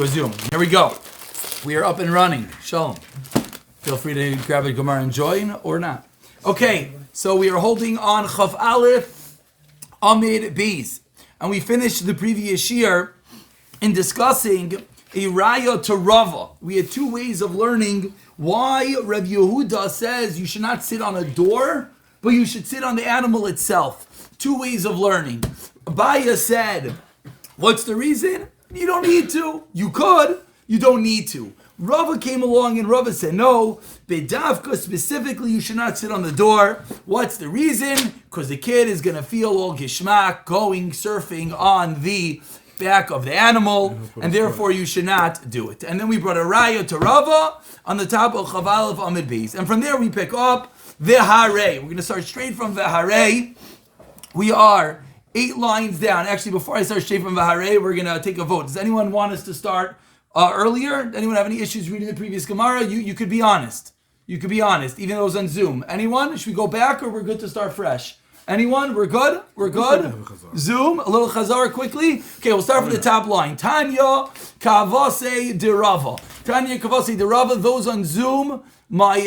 Resume. Here we go. We are up and running. Shalom. Feel free to grab a Gemara and join or not. Okay, so we are holding on Chaf Aleph Amid Beis. And we finished the previous year in discussing a raya to Rava. We had two ways of learning why Rav Yehuda says you should not sit on a door, but you should sit on the animal itself. Two ways of learning. Abaya said, what's the reason? You don't need to. You could. You don't need to. Rava came along and Rava said, no, Bedavka specifically, you should not sit on the door. What's the reason? Because the kid is going to feel all gishmak going surfing on the back of the animal, and therefore you should not do it. And then we brought a raya to Rava on the top of Chaf Aleph Amid Beis. And from there we pick up V'harei. We're going to start straight from V'harei. We are 8 lines down. Actually, before I start straight from V'harei, we're going to take a vote. Does anyone want us to start earlier? Anyone have any issues reading the previous Gemara? You could be honest. You could be honest, even though it was on Zoom. Anyone? Should we go back or we're good to start fresh? Anyone? We're good? We're good? Zoom, a little chazar quickly. Okay, we'll start from the top line. Tanya Kavase de Rava. Tanya Kavase de Rava. Those on Zoom, my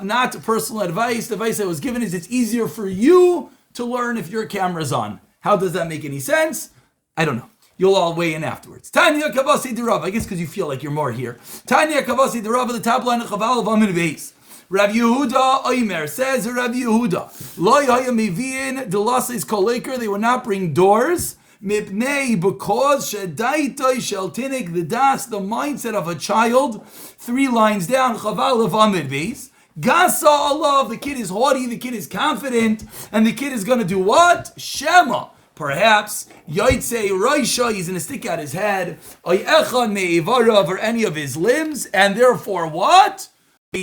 not personal advice. The advice I was given is it's easier for you to learn if your camera's on. How does that make any sense? I don't know. You'll all weigh in afterwards. Tanya Kavasi de Rava. I guess because you feel like you're more here. Tanya Kavasi de Rava, the top line of Chaf Aleph Amid Beis. Rav Yehuda Oimer says, Rav Yehuda, Lo yaya mivin delases koleker. They will not bring doors. Mipnei, because shedaitoi sheltinik, the das, the mindset of a child. 3 lines down, Chaf Aleph Amid Beis. Gasa Allah, the kid is haughty, the kid is confident, and the kid is going to do what? Shema. Perhaps Yaitse Roisha, he's going to stick out his head, Echad me'ivarav, or any of his limbs, and therefore what? And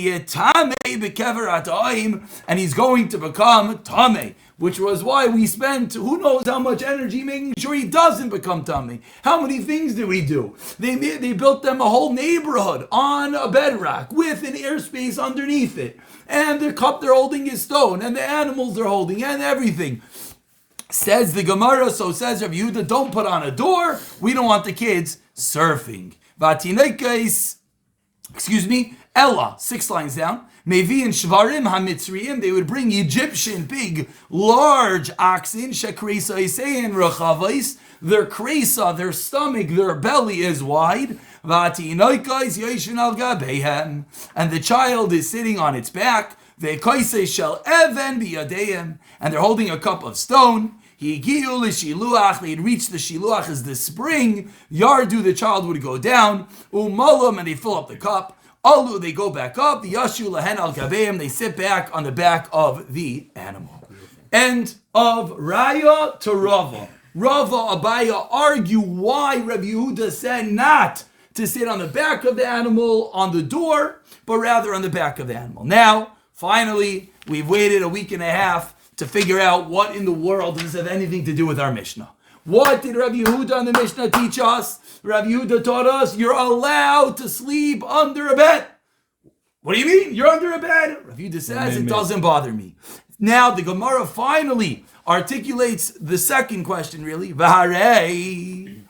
he's going to become Tameh, which was why we spent who knows how much energy making sure he doesn't become Tameh. How many things did we do? They built them a whole neighborhood on a bedrock with an airspace underneath it. And the cup they're holding is stone, and the animals they're holding, and everything. Says the Gemara, so says Rav Yehuda, don't put on a door. We don't want the kids surfing. Ella, 6 lines down. Mevi and Shvarim HaMitzriim, they would bring Egyptian big, large oxen. Shekresa Isayin Rechavais. Their kresa, their stomach, their belly is wide. And the child is sitting on its back. And they're holding a cup of stone. They'd reach the shiluach as the spring. Yardu, the child would go down. Umalam, and they fill up the cup. Alu, they go back up. The yashu lahen al gabeim, they sit back on the back of the animal. End of Raya to Rava. Rava Abaya argue why Rav Yehuda said not to sit on the back of the animal on the door, but rather on the back of the animal. Now, finally, we've waited a week and a half to figure out what in the world does this have anything to do with our Mishnah. What did Rav Yehuda in the Mishnah teach us? Rav Yehuda taught us you're allowed to sleep under a bed. What do you mean? You're under a bed? Rav Yehuda says it doesn't bother me. Now the Gemara finally articulates the second question, really. V'harei,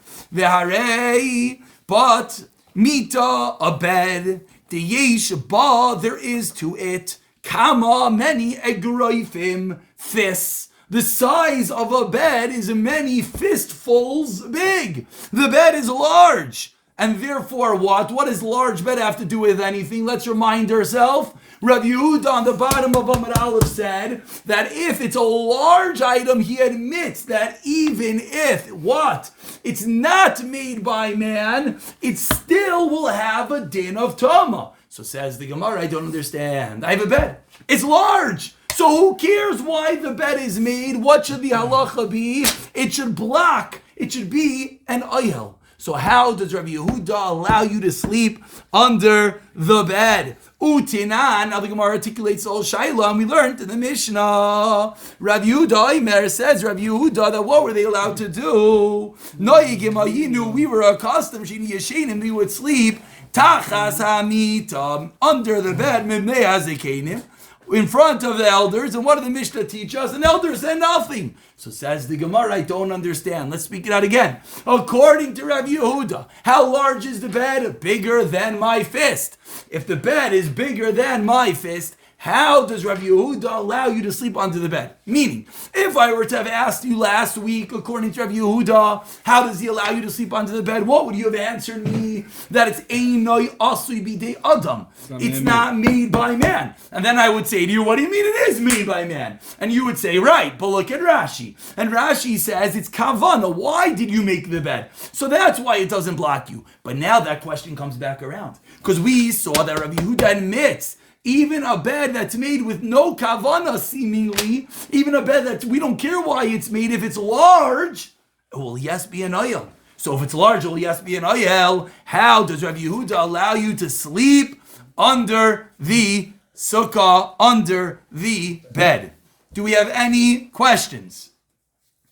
but mita, a bed, the yesh ba, there is to it, kama, many egroifim, fists. The size of a bed is many fistfuls big. The bed is large. And therefore what? What does large bed have to do with anything? Let's remind ourselves. Rav Yehuda on the bottom of Amud Aleph said that if it's a large item, he admits that even if, what? It's not made by man, it still will have a din of Tama. So says the Gemara, I don't understand. I have a bed. It's large. So who cares why the bed is made? What should the halacha be? It should block. It should be an oyel. So how does Rabbi Yehuda allow you to sleep under the bed? Utinan, now the Gemara articulates all Shaila, and we learned in the Mishnah. Rabbi Yehuda Omer says, Rabbi Yehuda, that what were they allowed to do? We were accustomed, we would sleep tachas hamitam, under the bed, mimnei hazekeinim. in front of the elders. And what did the Mishnah teach us? An elder said nothing. So says the Gemara, I don't understand. Let's speak it out again. According to Rabbi Yehuda, how large is the bed? Bigger than my fist. If the bed is bigger than my fist, how does Rabbi Yehuda allow you to sleep under the bed? Meaning, if I were to have asked you last week, according to Rabbi Yehuda, how does he allow you to sleep under the bed? What would you have answered me? That it's einoi asui bidei adam. It's not made by man. And then I would say to you, what do you mean it is made by man? And you would say, right, but look at Rashi. And Rashi says it's kavana. Why did you make the bed? So that's why it doesn't block you. But now that question comes back around. Because we saw that Rabbi Yehuda admits even a bed that's made with no kavana, seemingly, even a bed that we don't care why it's made, if it's large, it will yes be an ayel. So if it's large, it will yes be an ayel. How does Rabbi Yehuda allow you to sleep under the sukkah, under the bed? Do we have any questions,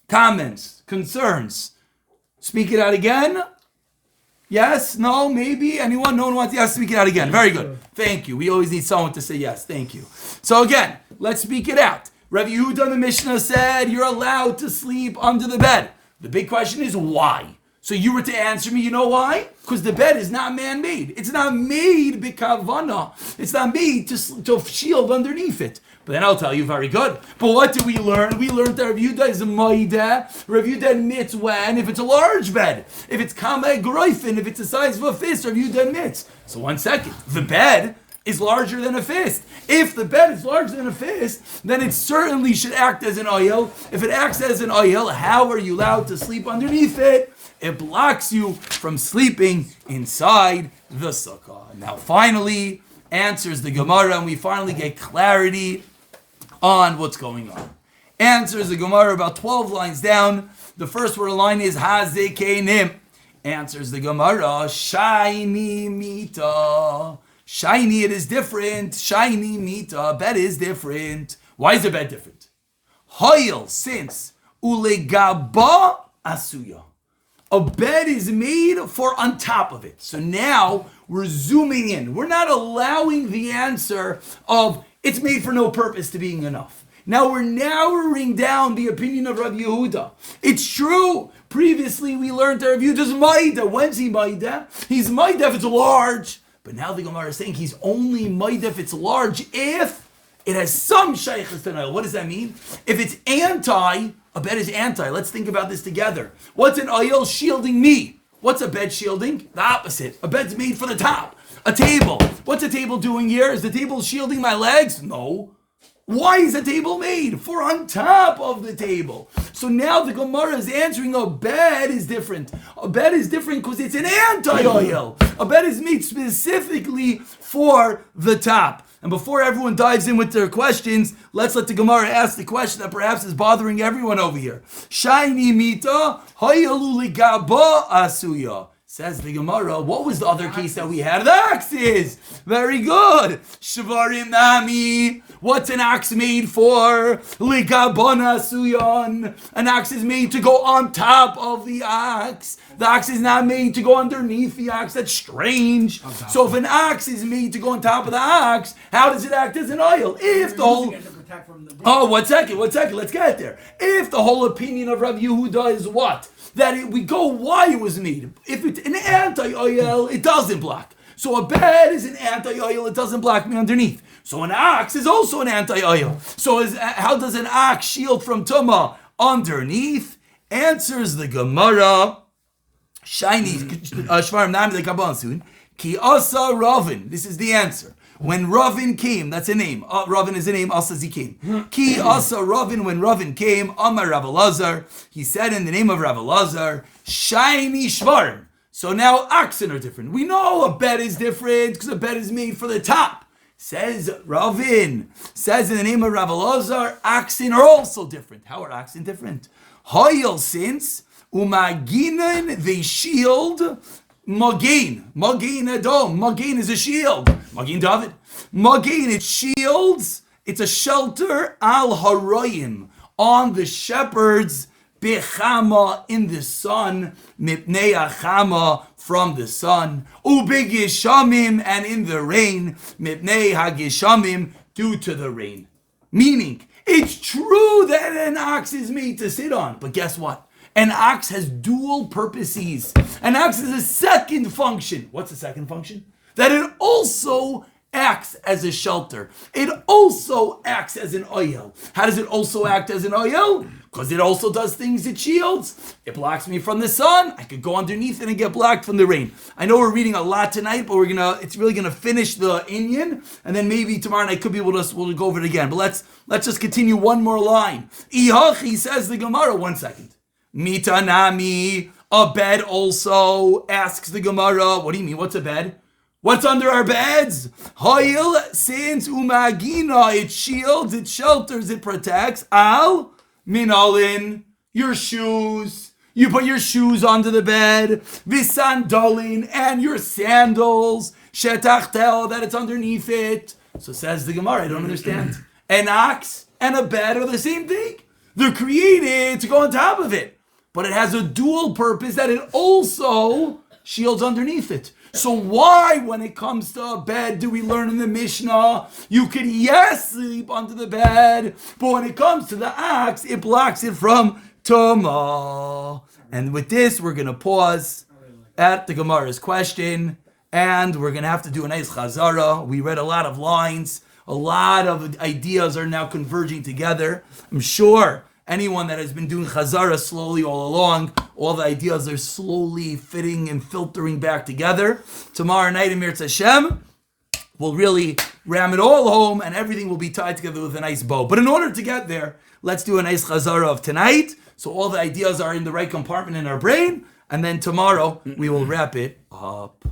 comments, concerns? Speak it out again. Yes? No? Maybe? Anyone? No one wants to? Yes, speak it out again. Very good. Thank you. We always need someone to say yes. Thank you. So again, let's speak it out. Rabbi Yehuda in the Mishnah said you're allowed to sleep under the bed. The big question is why? So you were to answer me, you know why? Because the bed is not man-made. It's not made b'kavana. It's not made to shield underneath it. But then I'll tell you, very good. But what did we learn? We learned that Rav Yehuda is a maida. Rav Yehuda admits when, if it's a large bed, if it's kameh groifin, if it's the size of a fist, Rav Yehuda admits. So 1 second, the bed is larger than a fist. If the bed is larger than a fist, then it certainly should act as an oil. If it acts as an oil, how are you allowed to sleep underneath it? It blocks you from sleeping inside the sukkah. Now finally, answers the Gemara, and we finally get clarity on what's going on. Answers the Gemara about 12 lines down. The first word of the line is Hazekenim. Answers the Gemara, Shiny Mita. Shiny, it is different. Shiny Mita, bed is different. Why is the bed different? Hoyel, since Ulegaba Asuya. A bed is made for on top of it. So now we're zooming in. We're not allowing the answer of it's made for no purpose to being enough. Now we're narrowing down the opinion of Rabbi Yehuda. It's true. Previously we learned that Rabbi Yehuda's maida. When's he maida? He's maida if it's large. But now the Gemara is saying he's only maida if it's large if it has some shaykhus to oil. What does that mean? If it's anti, a bed is anti. Let's think about this together. What's an oil shielding me? What's a bed shielding? The opposite. A bed's made for the top. A table. What's a table doing here? Is the table shielding my legs? No. Why is a table made? For on top of the table. So now the Gemara is answering a bed is different. A bed is different because it's an anti-oil. A bed is made specifically for the top. And before everyone dives in with their questions, let's let the Gemara ask the question that perhaps is bothering everyone over here. Shiny mita, hayaluli gaba asuya. Says the Gemara, what was the other case that we had? The axes. Very good. Shvarim nami. What's an axe made for? Ligabana suyan. An axe is made to go on top of the axe. The axe is not made to go underneath the axe. That's strange. So if an axe is made to go on top of the axe, how does it act as an oil? If the whole... Oh, 1 second. Let's get there. If the whole opinion of Rabbi Yehuda is what? That we go why it was made. If it's an anti-oil, it doesn't block. So a bed is an anti-oil, it doesn't block me underneath. So an axe is also an anti-oil. So how does an axe shield from Tumah underneath? Answers the Gemara. Shiny Shvarim Nam the Kabbalah Ki Asa Ravin. This is the answer. When Ravin came, that's a name. Ravin is a name, Asa he came. Ki Asa Ravin, when Ravin came, Amar Rav Elazar, he said in the name of Rav Elazar, Shiny Shvarim. So now oxen are different. We know a bed is different because a bed is made for the top. Says Ravin, says in the name of Rav Elazar, oxen are also different. How are oxen different? Hoyel since, umaginan, they shield, Magain Adom. Magain is a shield. Magain David. Magain, it shields. It's a shelter al haroyim on the shepherds. Bechama in the sun. Mipnei achama from the sun. Ubegishamim and in the rain. Mipnei hagishamim due to the rain. Meaning, it's true that an ox is made to sit on, but guess what? An ox has dual purposes. An ox has a second function. What's the second function? That it also acts as a shelter. It also acts as an oil. How does it also act as an oil? Because it also does things it shields. It blocks me from the sun. I could go underneath it and get blocked from the rain. I know we're reading a lot tonight, but it's really gonna finish the Inyan, and then maybe tomorrow night we'll go over it again. But let's just continue one more line. Ihachi, says the Gemara. 1 second. Mitanami, a bed also, asks the Gemara. What do you mean? What's a bed? What's under our beds? Hoil, since umagina, it shields, it shelters, it protects. Al minalin, your shoes. You put your shoes under the bed. Visandolin, and your sandals. Shetachtel, that it's underneath it. So says the Gemara, I don't understand. An ox and a bed are the same thing. They're created to go on top of it. But it has a dual purpose that it also shields underneath it. So why, when it comes to a bed, do we learn in the Mishnah, you could, yes, sleep under the bed, but when it comes to the ox, it blocks it from Tumah. And with this, we're going to pause at the Gemara's question, and we're going to have to do a nice chazara. We read a lot of lines. A lot of ideas are now converging together. I'm sure anyone that has been doing chazara slowly all along, all the ideas are slowly fitting and filtering back together. Tomorrow night in Mirz Hashem, we'll really ram it all home and everything will be tied together with a nice bow. But in order to get there, let's do a nice chazara of tonight, so all the ideas are in the right compartment in our brain, and then tomorrow we will wrap it up.